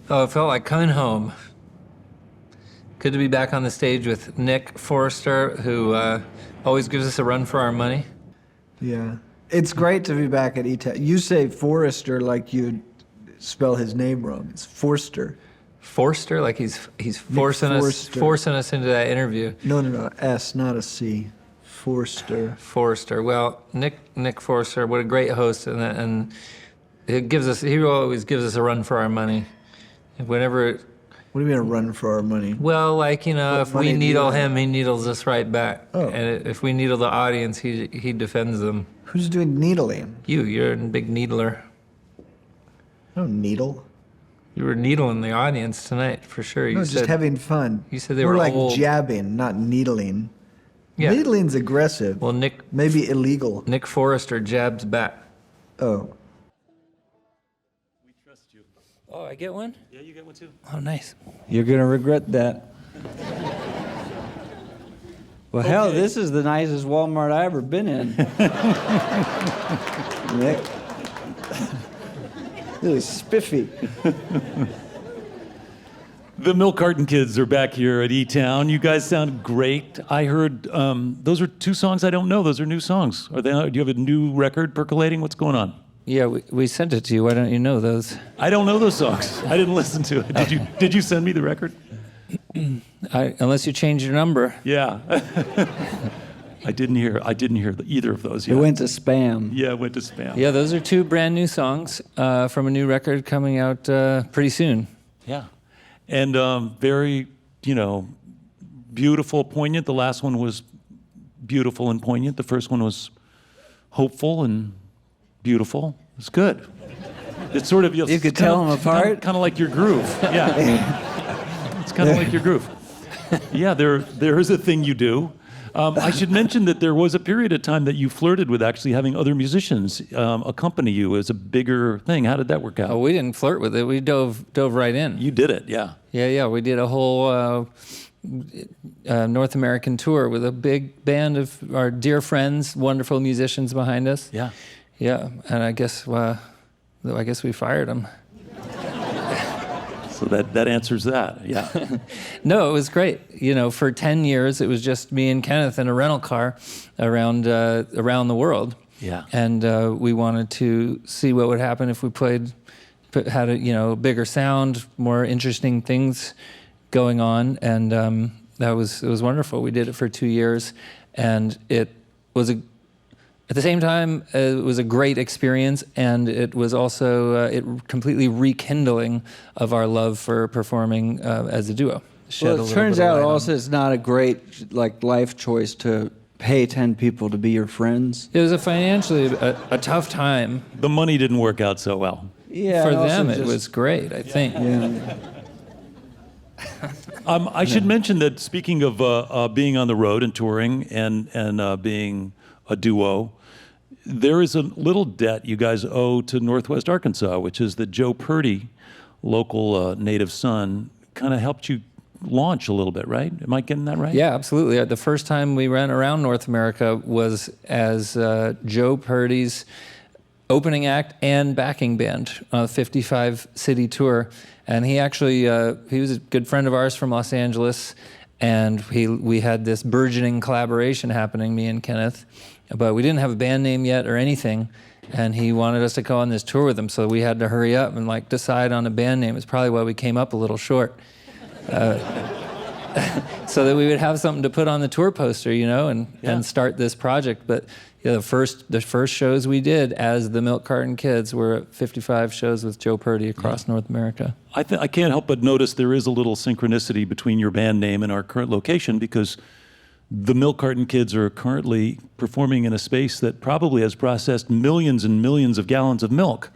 Oh, it felt like coming home. Good to be back on the stage with Nick Forster, who always gives us a run for our money. Yeah. It's great to be back at eTown. You say Forrester like you spell his name wrong. It's Forster. Forster, like he's forcing us into that interview. No. S, not a C. Forster. Forster. Well, Nick Forster, what a great host, and he always gives us a run for our money. Whenever. What do you mean a run for our money? Well, like, if we needle him, he needles us right back. Oh. And if we needle the audience, he defends them. Who's doing needling? You're a big needler. I don't needle. You were needling the audience tonight, for sure. You just having fun. You said they We're were like old. jabbing, not needling. Yeah. Needling's aggressive. Well, maybe illegal. Nick Forrester jabs back. Oh. We trust you. Oh, I get one? Yeah, you get one too. Oh, nice. You're gonna regret that. Well, hell, Okay. this is the nicest Walmart I ever been in. Nick. Really spiffy. The Milk Carton Kids are back here at eTown. You guys sound great. I heard those are two songs I don't know. Those are new songs. Do you have a new record percolating? What's going on? Yeah, we sent it to you. Why don't you know those? I don't know those songs. I didn't listen to it. Did you send me the record? Unless you changed your number. Yeah. I didn't hear either of those yet. It went to spam. Yeah, it went to spam. Yeah, those are two brand new songs from a new record coming out pretty soon. Yeah. And very, beautiful, poignant. The last one was beautiful and poignant. The first one was hopeful and beautiful. It's good. It's sort of... You could tell them apart? Kind of like your groove. Yeah. It's kind of like your groove. Yeah, there is a thing you do. I should mention that there was a period of time that you flirted with actually having other musicians accompany you as a bigger thing. How did that work out? Oh, we didn't flirt with it. We dove right in. You did it, yeah. Yeah. We did a whole North American tour with a big band of our dear friends, wonderful musicians behind us. Yeah. Yeah, and I guess we fired them. So that answers that, yeah. No, it was great. For 10 years, it was just me and Kenneth in a rental car around the world. Yeah. And we wanted to see what would happen if we had a bigger sound, more interesting things going on, and it was wonderful. We did it for 2 years, and it was at the same time, it was a great experience, and it was also it completely rekindling of our love for performing as a duo. Well, it turns out also it's not a great life choice to pay 10 people to be your friends. It was financially a tough time. The money didn't work out so well. Yeah, for them, it was great, I think. Yeah. I should mention that speaking of being on the road and touring and being a duo, there is a little debt you guys owe to Northwest Arkansas, which is that Joe Purdy, local native son, kind of helped you launch a little bit, right? Am I getting that right? Yeah, absolutely. The first time we ran around North America was as Joe Purdy's opening act and backing band on a 55-city tour. And he actually, he was a good friend of ours from Los Angeles, and we had this burgeoning collaboration happening, me and Kenneth, but we didn't have a band name yet or anything, and he wanted us to go on this tour with him, so we had to hurry up and decide on a band name. It's probably why we came up a little short. So that we would have something to put on the tour poster, and start this project. But the first shows we did as the Milk Carton Kids were 55 shows with Joe Purdy across North America. I can't help but notice there is a little synchronicity between your band name and our current location, because the Milk Carton Kids are currently performing in a space that probably has processed millions and millions of gallons of milk.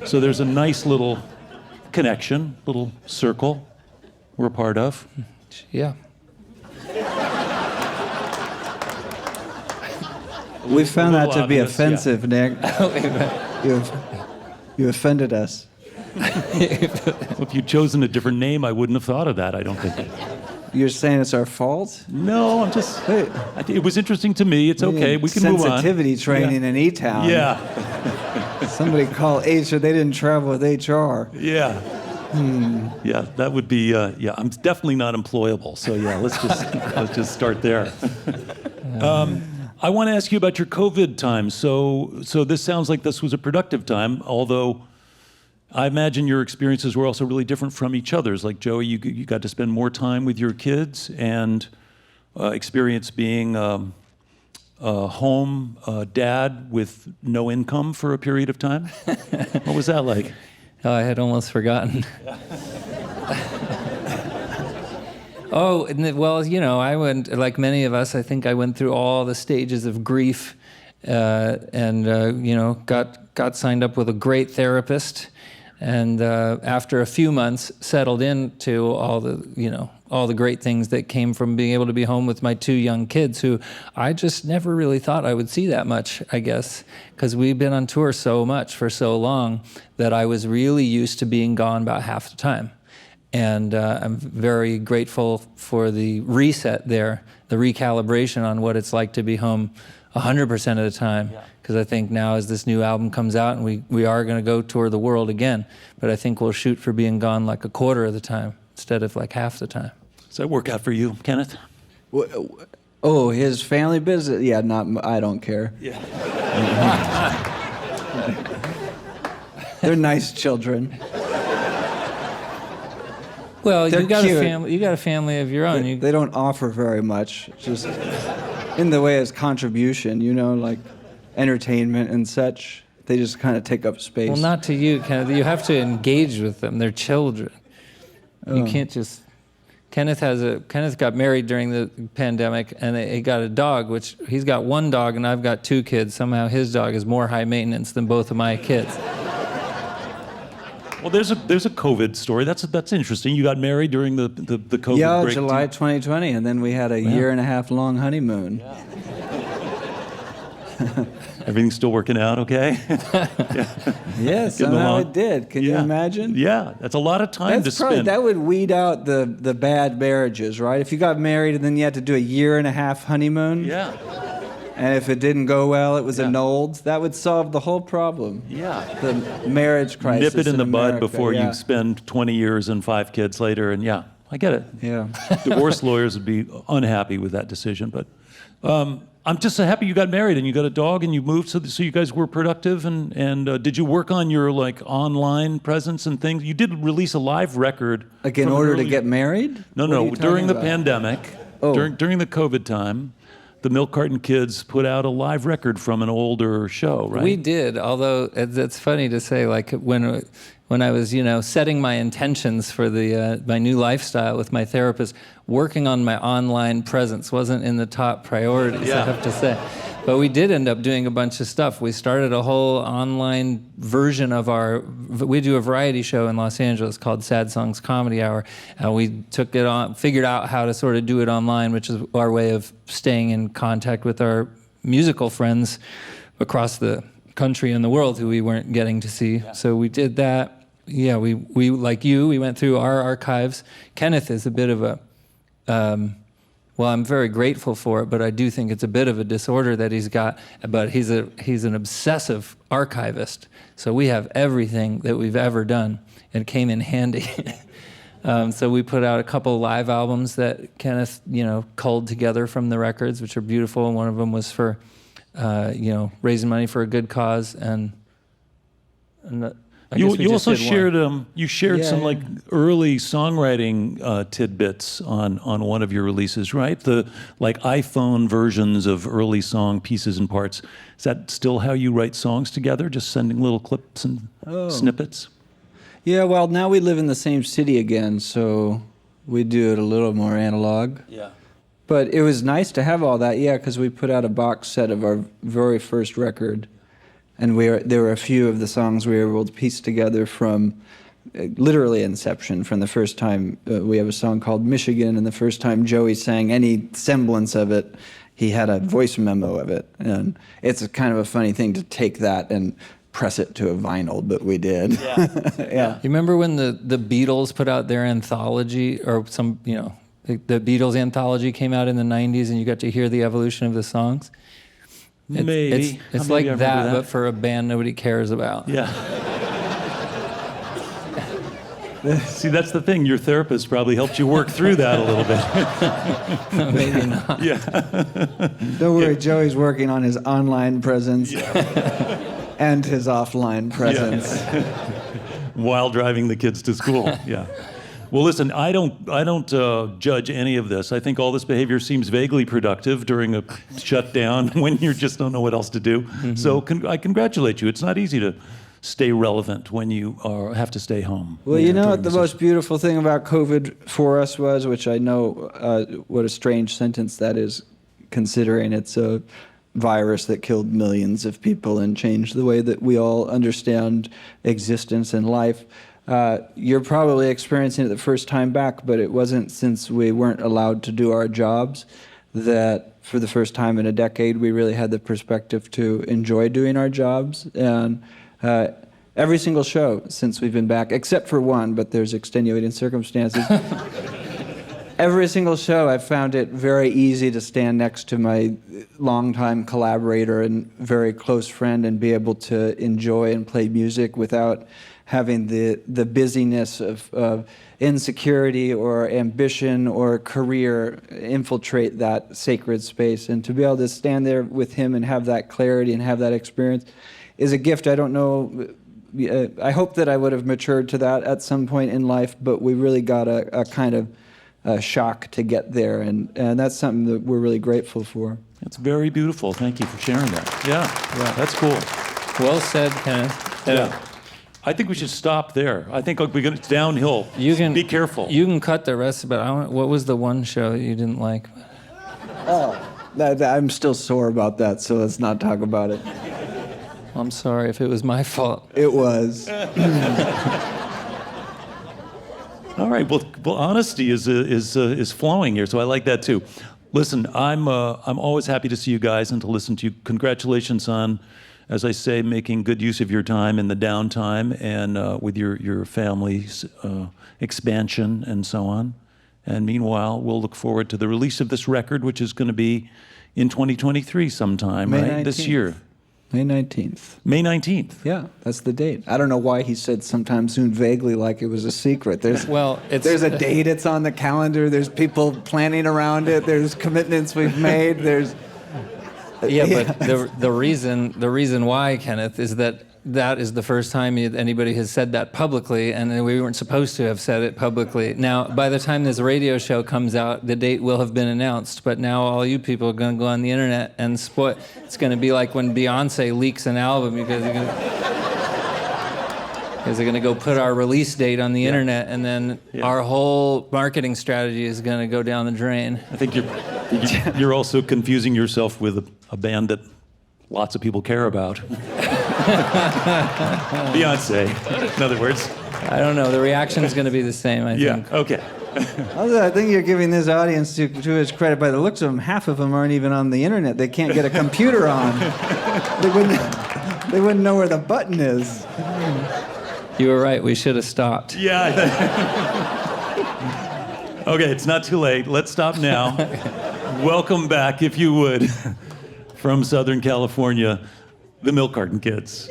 So there's a nice little connection, little circle we're a part of. Yeah. We found that to be offensive, Nick. You offended us. Well, if you'd chosen a different name, I wouldn't have thought of that, I don't think. You're saying it's our fault? No, I'm just... it was interesting to me. It's okay. We can move on. Sensitivity training in eTown. Yeah. Somebody called HR. They didn't travel with HR. Yeah. Yeah, that would be. Yeah, I'm definitely not employable. So yeah, let's just start there. I want to ask you about your COVID time. So this sounds like this was a productive time, although I imagine your experiences were also really different from each other's. Like Joey, you got to spend more time with your kids and experience being a home dad with no income for a period of time. What was that like? Oh, I had almost forgotten. Oh, well, I went, like many of us, I think I went through all the stages of grief and got signed up with a great therapist. And after a few months, settled into all the great things that came from being able to be home with my 2 young kids, who I just never really thought I would see that much, I guess, because we've been on tour so much for so long that I was really used to being gone about half the time. And I'm very grateful for the reset there, the recalibration on what it's like to be home 100% of the time. Because I think now as this new album comes out, and we are going to go tour the world again, but I think we'll shoot for being gone like a quarter of the time instead of like half the time. Does that work out for you, Kenneth? Oh, his family business? Yeah, I don't care. Yeah. They're nice children. Well, They're you got cute. a family. You got a family of your own. They don't offer very much, just in the way as contribution, like entertainment and such. They just kind of take up space. Well, not to you, Kenneth. You have to engage with them. They're children. You can't just. Kenneth got married during the pandemic, and he got a dog. Which he's got 1 dog, and I've got 2 kids. Somehow his dog is more high maintenance than both of my kids. Well, there's a COVID story. That's interesting. You got married during the COVID Yeah, break. July 2020, and then we had a year and a half long honeymoon. Yeah. Everything's still working out okay? Yeah, somehow it did. Can you imagine? Yeah, that's a lot of time to spend. That would weed out the bad marriages, right? If you got married and then you had to do a year and a half honeymoon, Yeah. and if it didn't go well, it was annulled, that would solve the whole problem. Yeah. The marriage crisis. Nip it in the bud America, before you spend 20 years and 5 kids later, and yeah, I get it. Yeah. Divorce lawyers would be unhappy with that decision, but I'm just so happy you got married and you got a dog and you moved, so you guys were productive. And did you work on your online presence and things? You did release a live record. Like in order to get married? No, What are you during the talking about? pandemic, Oh. during the COVID time, the Milk Carton Kids put out a live record from an older show, right? We did, although it's funny to say, like when I was, setting my intentions for my new lifestyle with my therapist, working on my online presence wasn't in the top priorities, I have to say. But we did end up doing a bunch of stuff. We started a whole online version of we do a variety show in Los Angeles called Sad Songs Comedy Hour, and we took it on, figured out how to sort of do it online, which is our way of staying in contact with our musical friends across the country and the world who we weren't getting to see. Yeah. So we did that. Yeah, we like you, we went through our archives. Kenneth is a bit of a, well, I'm very grateful for it, but I do think it's a bit of a disorder that he's got. But he's an obsessive archivist. So we have everything that we've ever done. It came in handy. So we put out a couple of live albums that Kenneth, culled together from the records, which are beautiful. And one of them was for, raising money for a good cause. And You also shared some like early songwriting tidbits on one of your releases, right? The like iPhone versions of early song pieces and parts. Is that still how you write songs together? Just sending little clips and snippets? Yeah, well, now we live in the same city again, so we do it a little more analog. Yeah. But it was nice to have all that, because we put out a box set of our very first record. And there were a few of the songs we were able to piece together from literally inception, from the first time we have a song called Michigan, and the first time Joey sang any semblance of it, he had a voice memo of it. And it's kind of a funny thing to take that and press it to a vinyl, but we did. Yeah. Yeah. You remember when the Beatles put out their anthology, or the Beatles anthology came out in the 90s, and you got to hear the evolution of the songs? Maybe. It's like that, but for a band nobody cares about. Yeah. See, that's the thing. Your therapist probably helped you work through that a little bit. Maybe not. Don't worry, Joey's working on his online presence and his offline presence. While driving the kids to school. Yeah. Well, listen, I don't judge any of this. I think all this behavior seems vaguely productive during a shutdown when you just don't know what else to do. Mm-hmm. So I congratulate you. It's not easy to stay relevant when you have to stay home. Well, you know what the most beautiful thing about COVID for us was, which I know what a strange sentence that is, considering it's a virus that killed millions of people and changed the way that we all understand existence and life. You're probably experiencing it the first time back, but it wasn't since we weren't allowed to do our jobs that for the first time in a decade we really had the perspective to enjoy doing our jobs. And every single show since we've been back, except for one, but there's extenuating circumstances. Every single show, I've found it very easy to stand next to my longtime collaborator and very close friend and be able to enjoy and play music without having the busyness of insecurity or ambition or career infiltrate that sacred space. And to be able to stand there with him and have that clarity and have that experience is a gift. I don't know. I hope that I would have matured to that at some point in life, but we really got a kind of shock to get there, and that's something that we're really grateful for. It's very beautiful. Thank you for sharing that. Yeah, that's cool. Well said, Kenneth. Yeah. I think we should stop there. I think it's downhill. Be careful. You can cut the rest, but what was the one show you didn't like? I'm still sore about that, so let's not talk about it. I'm sorry if it was my fault. It was. All right. Well, honesty is flowing here, so I like that too. Listen, I'm always happy to see you guys and to listen to you. Congratulations on, as I say, making good use of your time in the downtime and with your family's expansion and so on. And meanwhile, we'll look forward to the release of this record, which is going to be in 2023 sometime, May right? 19th. This year. May 19th. May 19th. Yeah, that's the date. I don't know why he said sometime soon vaguely like it was a secret. There's a date, it's on the calendar, there's people planning around it, there's commitments we've made, there's... But the reason why, Kenneth, is that is the first time anybody has said that publicly, and we weren't supposed to have said it publicly. Now, by the time this radio show comes out, the date will have been announced, but now all you people are going to go on the internet and spoil. It's going to be like when Beyonce leaks an album because they're going to go put our release date on the internet, and then our whole marketing strategy is going to go down the drain. I think you're also confusing yourself with a band that lots of people care about. Beyonce, in other words. I don't know. The reaction is going to be the same, I think. Okay. I think you're giving this audience to his credit. By the looks of them, half of them aren't even on the internet. They can't get a computer on. They wouldn't know where the button is. You were right. We should have stopped. Yeah. Okay, it's not too late. Let's stop now. Welcome back, if you would, from Southern California, the Milk Carton Kids.